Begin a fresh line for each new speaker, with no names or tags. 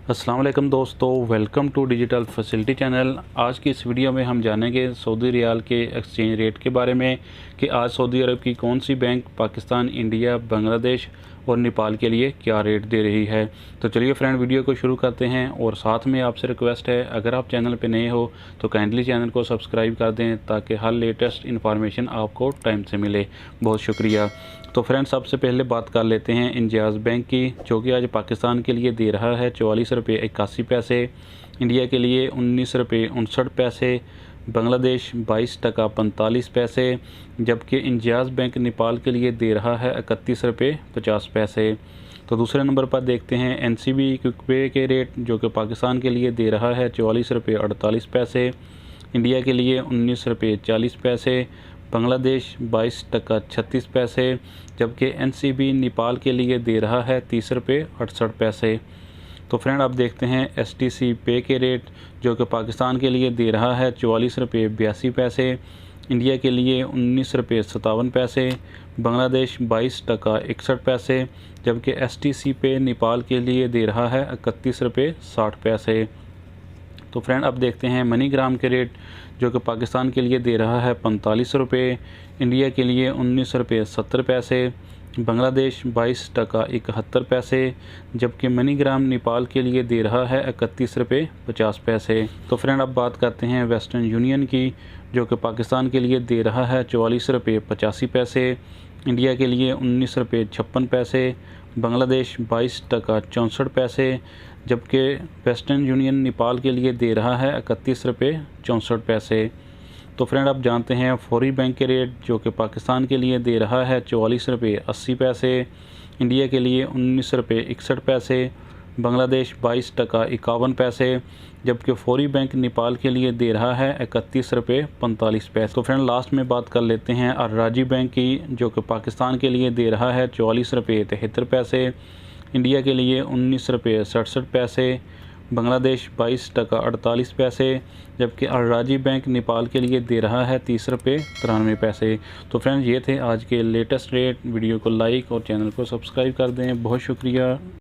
अस्सलाम वालेकुम दोस्तों, welcome to digital facility channel. आज की इस वीडियो में हम जानेंगे सऊदी रियाल के एक्सचेंज रेट के बारे में कि आज सऊदी अरब की कौन सी बैंक पाकिस्तान, इंडिया, बांग्लादेश और नेपाल के लिए क्या रेट दे रही है। तो चलिए फ्रेंड, वीडियो को शुरू करते हैं। और साथ में आपसे रिक्वेस्ट है, अगर आप चैनल पर नए हो तो काइंडली चैनल को सब्सक्राइब कर दें ताकि हर लेटेस्ट इन्फॉर्मेशन आपको टाइम से मिले। बहुत शुक्रिया। तो फ्रेंड्स, सबसे पहले बात कर लेते हैं इंजाज़ बैंक की, जो कि आज पाकिस्तान के लिए दे रहा है 44 रुपये 81 पैसे, इंडिया के लिए 19 रुपये 59 पैसे, बांग्लादेश 22 टका 45 पैसे, जबकि इंजाज़ बैंक नेपाल के लिए दे रहा है 31 रुपये 50 पैसे। तो दूसरे नंबर पर देखते हैं एनसीबी क्विक पे के रेट, जो कि पाकिस्तान के लिए दे रहा है 44 रुपये 48 पैसे, इंडिया के लिए 19 रुपये 40 पैसे, बांग्लादेश 22 टका 36 पैसे, जबकि एनसीबी नेपाल के लिए दे रहा है 30 रुपये 68 पैसे। तो फ्रेंड, आप देखते हैं एसटीसी पे के रेट, जो कि पाकिस्तान के लिए दे रहा है 44 रुपये 82 पैसे, इंडिया के लिए 19 रुपये 57 पैसे, बांग्लादेश 22 टका 61 पैसे, जबकि एसटीसी पे नेपाल के लिए दे रहा है 31 रुपये 60 पैसे। तो फ्रेंड, अब देखते हैं मनीग्राम के रेट, जो कि पाकिस्तान के लिए दे रहा है 45 रुपये, इंडिया के लिए 19 रुपये 70 पैसे, बांग्लादेश 22 टका 71 पैसे, जबकि मनीग्राम नेपाल के लिए दे रहा है 31 रुपये 50 पैसे। तो फ्रेंड, अब बात करते हैं वेस्टर्न यूनियन की, जो कि पाकिस्तान के लिए दे रहा है 44 रुपये 85 पैसे, इंडिया के लिए 19 रुपये 56 पैसे, बांग्लादेश 22 टका 64 पैसे, जबकि वेस्टर्न यूनियन नेपाल के लिए दे रहा है 31 रुपये 64 पैसे। तो फ्रेंड, आप जानते हैं फौरी बैंक के रेट, जो कि पाकिस्तान के लिए दे रहा है 44 रुपये 80 पैसे, इंडिया के लिए 19 रुपये 61 पैसे, बांग्लादेश 22 टका 51 पैसे, जबकि फौरी बैंक नेपाल के लिए दे रहा है 31 रुपये 45 पैसे। तो फ्रेंड, लास्ट में बात कर लेते हैं अर्राजी बैंक की, जो कि पाकिस्तान के लिए दे रहा है 44 रुपये 73 पैसे, इंडिया के लिए 19 रुपये 67 पैसे, बांग्लादेश 22 टका 48 पैसे, जबकि अर्राजी बैंक नेपाल के लिए दे रहा है 30 रुपये 93 पैसे। तो फ्रेंड्स, ये थे आज के लेटेस्ट रेट। वीडियो को लाइक और चैनल को सब्सक्राइब कर दें। बहुत शुक्रिया।